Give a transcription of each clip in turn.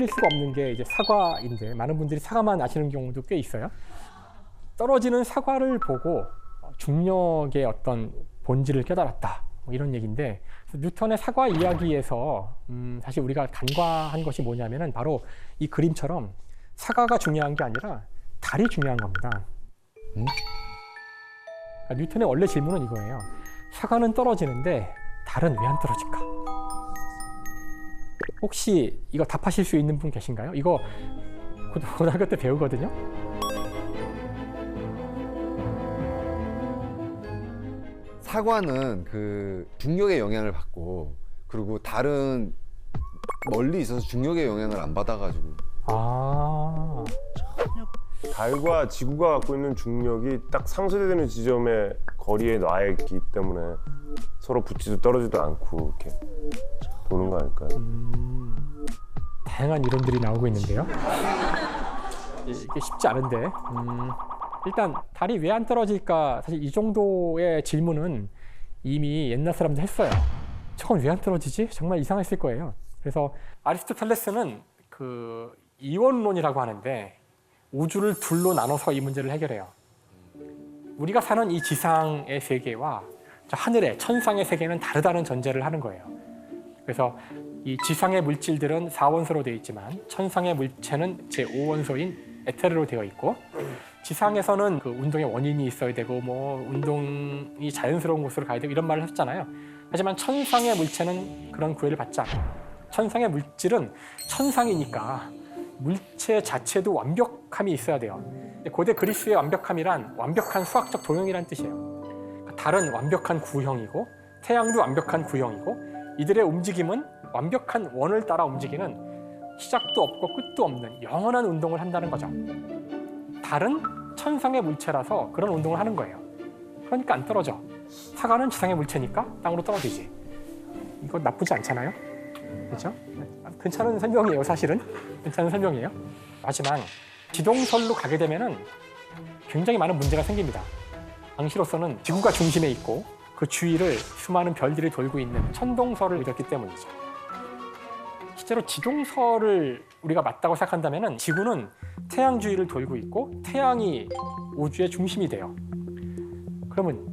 빠질 수가 없는 게 이제 사과인데 많은 분들이 사과만 아시는 경우도 꽤 있어요. 떨어지는 사과를 보고 중력의 어떤 본질을 깨달았다. 뭐 이런 얘기인데 뉴턴의 사과 이야기에서 사실 우리가 간과한 것이 뭐냐면은 바로 이 그림처럼 사과가 중요한 게 아니라 달이 중요한 겁니다. 그러니까 뉴턴의 원래 질문은 이거예요. 사과는 떨어지는데 달은 왜 안 떨어질까? 혹시 이거 답하실 수 있는 분 계신가요? 이거 고등학교 때 배우거든요. 사과는 그 중력의 영향을 받고 그리고 달은 멀리 있어서 중력의 영향을 안 받아가지고. 아, 달과 지구가 갖고 있는 중력이 딱 상쇄되는 지점에 거리에 놔 있기 때문에 서로 붙지도 떨어지도 않고 이렇게 도는 거 아닐까요? 다양한 이론들이 나오고 있는데요. 이게 쉽지 않은데 일단 달이 왜 안 떨어질까? 사실 이 정도의 질문은 이미 옛날 사람도 했어요. 저건 왜 안 떨어지지? 정말 이상했을 거예요. 그래서 아리스토텔레스는 그 이원론이라고 하는데 우주를 둘로 나눠서 이 문제를 해결해요. 우리가 사는 이 지상의 세계와 저 하늘의 천상의 세계는 다르다는 전제를 하는 거예요. 그래서 이 지상의 물질들은 4원소로 되어 있지만 천상의 물체는 제5원소인 에테르로 되어 있고 지상에서는 그 운동의 원인이 있어야 되고 뭐 운동이 자연스러운 곳으로 가야 되고 이런 말을 했잖아요. 하지만 천상의 물체는 그런 구애를 받지 않아요. 천상의 물질은 천상이니까 물체 자체도 완벽함이 있어야 돼요. 고대 그리스의 완벽함이란 완벽한 수학적 도형이란 뜻이에요. 달은 완벽한 구형이고 태양도 완벽한 구형이고 이들의 움직임은 완벽한 원을 따라 움직이는 시작도 없고 끝도 없는 영원한 운동을 한다는 거죠. 달은 천상의 물체라서 그런 운동을 하는 거예요. 그러니까 안 떨어져. 사과는 지상의 물체니까 땅으로 떨어지지. 이거 나쁘지 않잖아요? 그렇죠? 괜찮은 설명이에요, 사실은. 괜찮은 설명이에요. 하지만 지동설로 가게 되면은 굉장히 많은 문제가 생깁니다. 당시로서는 지구가 중심에 있고 그 주위를 수많은 별들이 돌고 있는 천동설을 믿었기 때문이죠. 실제로 지동설을 우리가 맞다고 생각한다면 지구는 태양 주위를 돌고 있고 태양이 우주의 중심이 돼요. 그러면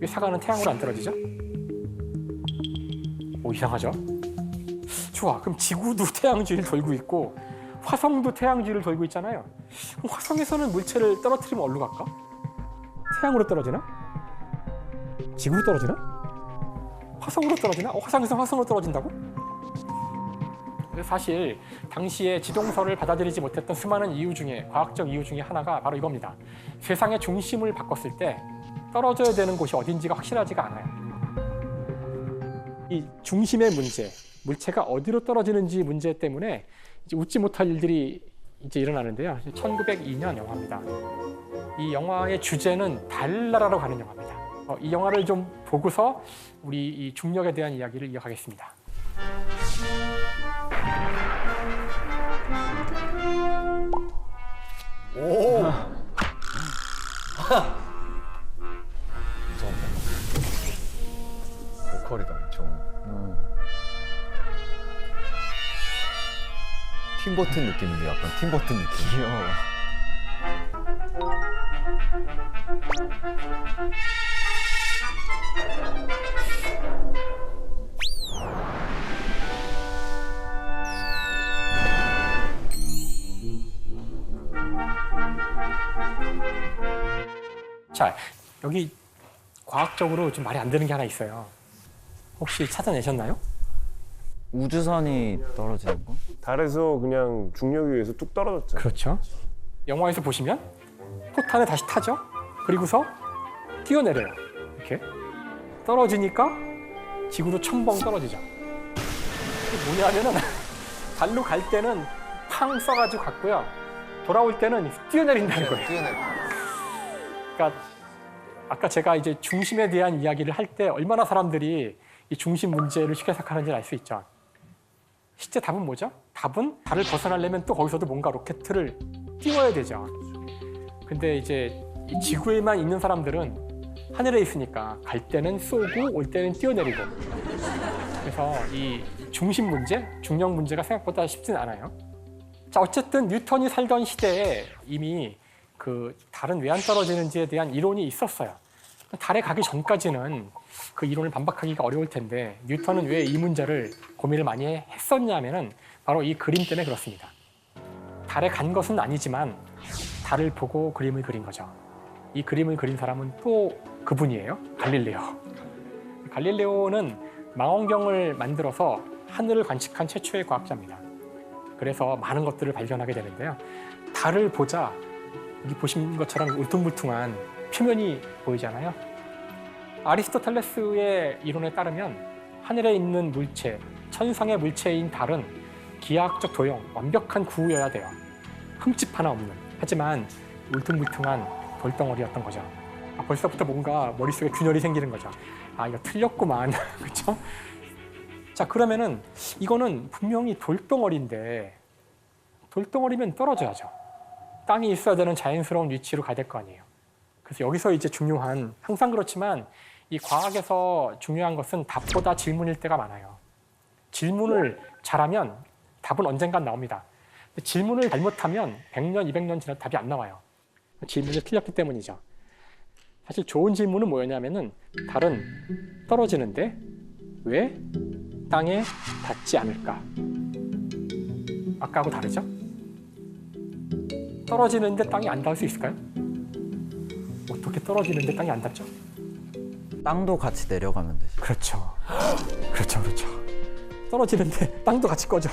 왜 사과는 태양으로 안 떨어지죠? 오, 이상하죠? 좋아, 그럼 지구도 태양 주위를 돌고 있고 화성도 태양 주위를 돌고 있잖아요. 그럼 화성에서는 물체를 떨어뜨리면 어디로 갈까? 태양으로 떨어지나? 지구로 떨어지나? 화성으로 떨어지나? 화성에서 화성으로 떨어진다고? 사실 당시에 지동설을 받아들이지 못했던 수많은 이유 중에 과학적 이유 중에 하나가 바로 이겁니다. 세상의 중심을 바꿨을 때 떨어져야 되는 곳이 어딘지가 확실하지가 않아요. 이 중심의 문제, 물체가 어디로 떨어지는지 문제 때문에 이제 웃지 못할 일들이 이제 일어나는데요. 1902년 영화입니다. 이 영화의 주제는 달나라로 가는 영화입니다. 이 영화를 좀 보고서 우리 이 중력에 대한 이야기를 이어가겠습니다. 오. 보컬이다 엄청. 팀버튼 느낌인데 약간 팀버튼 느낌. 귀여워. 자, 여기 과학적으로 좀 말이 안 되는 게 하나 있어요. 혹시 찾아내셨나요? 우주선이 떨어지는 거? 달에서 그냥 중력에 의해서 뚝 떨어졌잖아요. 그렇죠. 영화에서 보시면 포탄을 다시 타죠. 그리고서 뛰어내려요. 이렇게 떨어지니까 지구로 첨벙 떨어지죠. 이게 뭐냐면은 달로 갈 때는 팡 써가지고 갔고요. 돌아올 때는 뛰어내린다는 거예요. 그러니까 아까 제가 이제 중심에 대한 이야기를 할 때 얼마나 사람들이 이 중심 문제를 쉽게 생각하는지 알 수 있죠. 실제 답은 뭐죠? 답은 달을 벗어나려면 또 거기서도 뭔가 로켓을 띄워야 되죠. 근데 이제 이 지구에만 있는 사람들은 하늘에 있으니까 갈 때는 쏘고 올 때는 뛰어내리고. 그래서 이 중심 문제, 중력 문제가 생각보다 쉽진 않아요. 자, 어쨌든 뉴턴이 살던 시대에 이미 그 달은 왜 안 떨어지는지에 대한 이론이 있었어요. 달에 가기 전까지는 그 이론을 반박하기가 어려울 텐데 뉴턴은 왜 이 문제를 고민을 많이 했었냐면은 바로 이 그림 때문에 그렇습니다. 달에 간 것은 아니지만 달을 보고 그림을 그린 거죠. 이 그림을 그린 사람은 또 그분이에요. 갈릴레오. 갈릴레오는 망원경을 만들어서 하늘을 관측한 최초의 과학자입니다. 그래서 많은 것들을 발견하게 되는데요. 달을 보자 여기 보신 것처럼 울퉁불퉁한 표면이 보이잖아요. 아리스토텔레스의 이론에 따르면 하늘에 있는 물체, 천상의 물체인 달은 기하학적 도형, 완벽한 구여야 돼요. 흠집 하나 없는. 하지만 울퉁불퉁한 돌덩어리였던 거죠. 벌써부터 뭔가 머릿속에 균열이 생기는 거죠. 이거 틀렸구만. 그렇죠? 자, 그러면은 이거는 분명히 돌덩어리인데 돌덩어리면 떨어져야죠. 땅이 있어야 되는 자연스러운 위치로 가야 될 거 아니에요. 그래서 여기서 이제 중요한, 항상 그렇지만 이 과학에서 중요한 것은 답보다 질문일 때가 많아요. 질문을 잘하면 답은 언젠간 나옵니다. 근데 질문을 잘못하면 100년, 200년 지나도 답이 안 나와요. 질문이 틀렸기 때문이죠. 사실 좋은 질문은 뭐였냐면은 달은 떨어지는데 왜 땅에 닿지 않을까? 아까하고 다르죠? 떨어지는데 땅이 안 닿을 수 있을까요? 어떻게 떨어지는데 땅이 안 닿죠? 땅도 같이 내려가면 되지. 그렇죠. 그렇죠. 떨어지는데 땅도 같이 꺼져.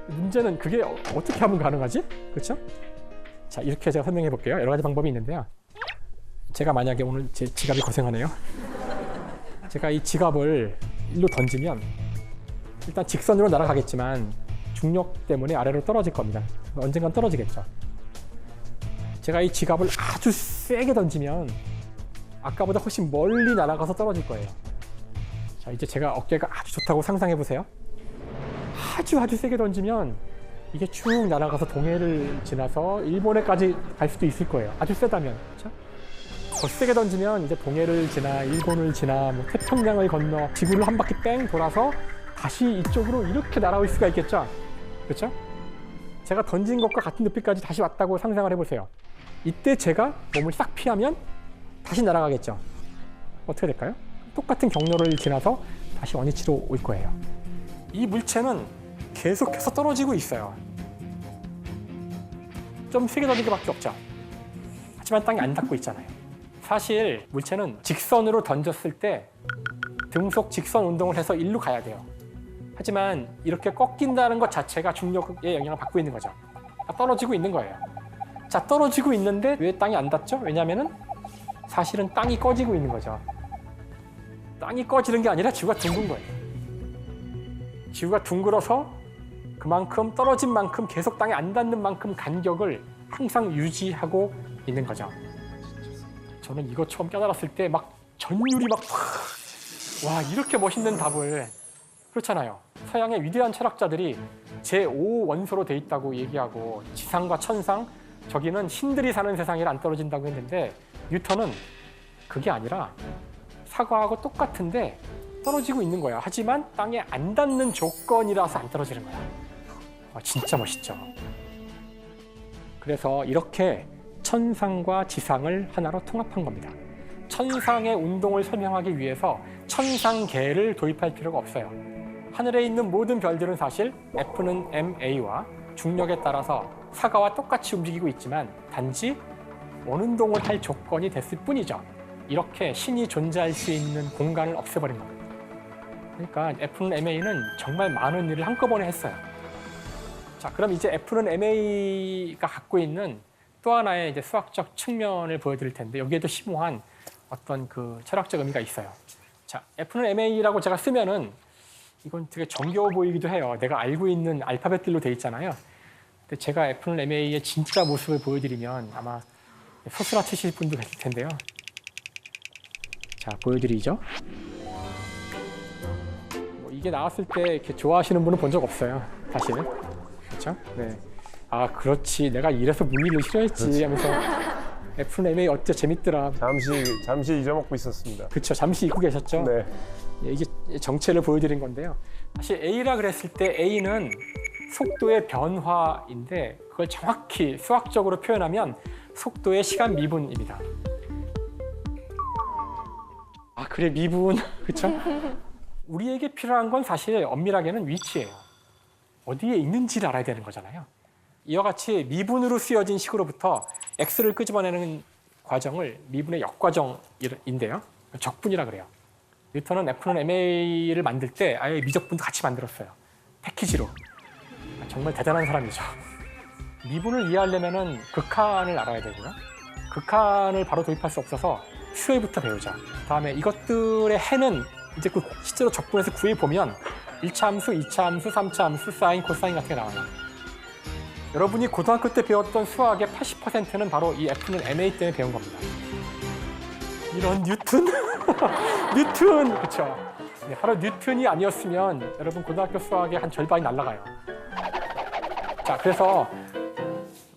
문제는 그게 어떻게 하면 가능하지? 그렇죠? 자, 이렇게 제가 설명해 볼게요. 여러 가지 방법이 있는데요. 제가 만약에 오늘 제 지갑이 고생하네요. 제가 이 지갑을 일로 던지면 일단 직선으로 날아가겠지만 중력 때문에 아래로 떨어질 겁니다. 언젠간 떨어지겠죠. 제가 이 지갑을 아주 세게 던지면 아까보다 훨씬 멀리 날아가서 떨어질 거예요. 자, 이제 제가 어깨가 아주 좋다고 상상해 보세요. 아주 세게 던지면 이게 쭉 날아가서 동해를 지나서 일본에까지 갈 수도 있을 거예요. 아주 세다면. 그렇죠? 더 세게 던지면 이제 동해를 지나 일본을 지나 뭐 태평양을 건너 지구를 한 바퀴 뺑 돌아서 다시 이쪽으로 이렇게 날아올 수가 있겠죠. 그렇죠? 제가 던진 것과 같은 높이까지 다시 왔다고 상상을 해보세요. 이때 제가 몸을 싹 피하면 다시 날아가겠죠. 어떻게 될까요? 똑같은 경로를 지나서 다시 원위치로 올 거예요. 이 물체는 계속해서 떨어지고 있어요. 좀 세게 던진 것밖에 없죠. 하지만 땅이 안 닿고 있잖아요. 사실 물체는 직선으로 던졌을 때 등속 직선 운동을 해서 일로 가야 돼요. 하지만 이렇게 꺾인다는 것 자체가 중력의 영향을 받고 있는 거죠. 떨어지고 있는 거예요. 자, 떨어지고 있는데 왜 땅이 안 닿죠? 왜냐하면은 사실은 땅이 꺼지고 있는 거죠. 땅이 꺼지는 게 아니라 지구가 둥근 거예요. 지구가 둥글어서 그만큼 떨어진 만큼 계속 땅에 안 닿는 만큼 간격을 항상 유지하고 있는 거죠. 저는 이거 처음 깨달았을 때 막 전율이 막 와, 이렇게 멋있는 답을. 그렇잖아요. 서양의 위대한 철학자들이 제5 원소로 돼 있다고 얘기하고 지상과 천상, 저기는 신들이 사는 세상이라 안 떨어진다고 했는데 뉴턴은 그게 아니라 사과하고 똑같은데 떨어지고 있는 거야. 하지만 땅에 안 닿는 조건이라서 안 떨어지는 거야. 진짜 멋있죠. 그래서 이렇게 천상과 지상을 하나로 통합한 겁니다. 천상의 운동을 설명하기 위해서 천상계를 도입할 필요가 없어요. 하늘에 있는 모든 별들은 사실 F는 ma와 중력에 따라서 사과와 똑같이 움직이고 있지만 단지 원운동을 할 조건이 됐을 뿐이죠. 이렇게 신이 존재할 수 있는 공간을 없애버린 겁니다. 그러니까 F는 ma는 정말 많은 일을 한꺼번에 했어요. 자, 그럼 이제 F는 ma가 갖고 있는 또 하나의 이제 수학적 측면을 보여드릴 텐데 여기에도 심오한 어떤 그 철학적 의미가 있어요. 자, F는 ma라고 제가 쓰면은 이건 되게 정겨워 보이기도 해요. 내가 알고 있는 알파벳들로 돼 있잖아요. 근데 제가 F는 ma의 진짜 모습을 보여드리면 아마 소스라치실 분도 계실 텐데요. 자, 보여드리죠. 이게 나왔을 때 이렇게 좋아하시는 분은 본 적 없어요. 사실. 그렇죠? 네. 아, 그렇지. 내가 이래서 물리를 싫어했지 하면서 F는 MA 어째 재밌더라. 잠시 잊어먹고 있었습니다. 그렇죠. 잠시 잊고 계셨죠? 네. 이게 정체를 보여드린 건데요. 사실 A라 그랬을 때 A는 속도의 변화인데 그걸 정확히 수학적으로 표현하면 속도의 시간 미분입니다. 아 그래 미분 그렇죠? 우리에게 필요한 건 사실 엄밀하게는 위치예요. 어디에 있는지를 알아야 되는 거잖아요. 이와 같이 미분으로 쓰여진 식으로부터 x를 끄집어내는 과정을 미분의 역과정인데요. 적분이라 그래요. 뉴턴은 F는 ma를 만들 때 아예 미적분도 같이 만들었어요. 패키지로. 정말 대단한 사람이죠. 미분을 이해하려면 극한을 알아야 되고요. 극한을 바로 도입할 수 없어서 수요일부터 배우자. 다음에 이것들의 해는 이제 그 실제로 적분에서 구해보면 1차 함수, 2차 함수, 3차 함수, 사인, 코사인 같은 게 나와요. 여러분이 고등학교 때 배웠던 수학의 80%는 바로 이 F는 MA 때문에 배운 겁니다. 이런 뉴턴? 뉴턴! 그렇죠. 바로 뉴턴이 아니었으면 여러분 고등학교 수학의 한 절반이 날아가요. 자, 그래서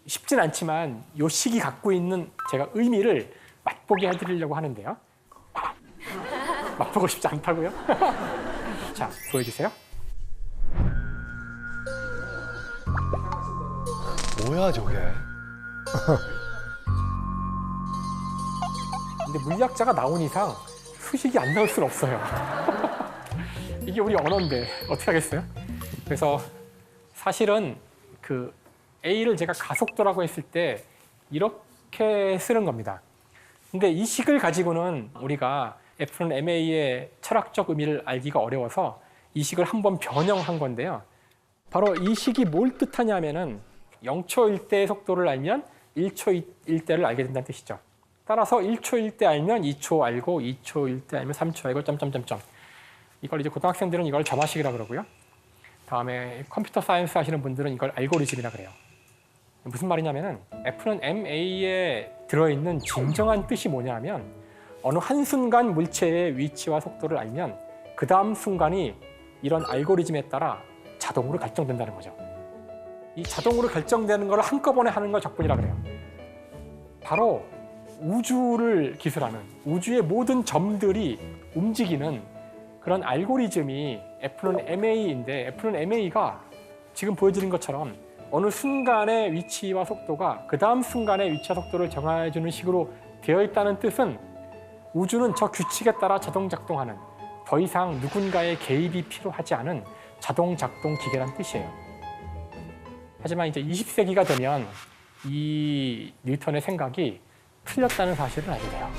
쉽진 않지만 이 식이 갖고 있는 제가 의미를 맛보게 해드리려고 하는데요. 맛보고 싶지 않다고요? 자, 보여주세요. 뭐야 저게? 근데 물리학자가 나온 이상 수식이 안 나올 수는 없어요. 이게 우리 언어인데 어떻게 하겠어요? 그래서 사실은 그 A를 제가 가속도라고 했을 때 이렇게 쓰는 겁니다. 근데 이 식을 가지고는 우리가 F는 MA의 철학적 의미를 알기가 어려워서 이 식을 한번 변형한 건데요. 바로 이 식이 뭘 뜻하냐면은 0초일 때의 속도를 알면 1초일 때를 알게 된다는 뜻이죠. 따라서 1초일 때 알면 2초 알고 2초일 때 알면 3초 알고 점점점점. 이걸 이제 고등학생들은 이걸 점화식이라 그러고요. 다음에 컴퓨터 사이언스 하시는 분들은 이걸 알고리즘이라 그래요. 무슨 말이냐면은 F는 MA에 들어있는 진정한 뜻이 뭐냐면 어느 한순간 물체의 위치와 속도를 알면 그 다음 순간이 이런 알고리즘에 따라 자동으로 결정된다는 거죠. 이 자동으로 결정되는 걸 한꺼번에 하는 걸 적분이라 그래요. 바로 우주를 기술하는 우주의 모든 점들이 움직이는 그런 알고리즘이 F는 MA인데 F는 MA가 지금 보여드린 것처럼 어느 순간의 위치와 속도가 그 다음 순간의 위치와 속도를 정해주는 식으로 되어 있다는 뜻은 우주는 저 규칙에 따라 자동 작동하는 더 이상 누군가의 개입이 필요하지 않은 자동 작동 기계란 뜻이에요. 하지만 이제 20세기가 되면 이 뉴턴의 생각이 틀렸다는 사실을 알게 돼요.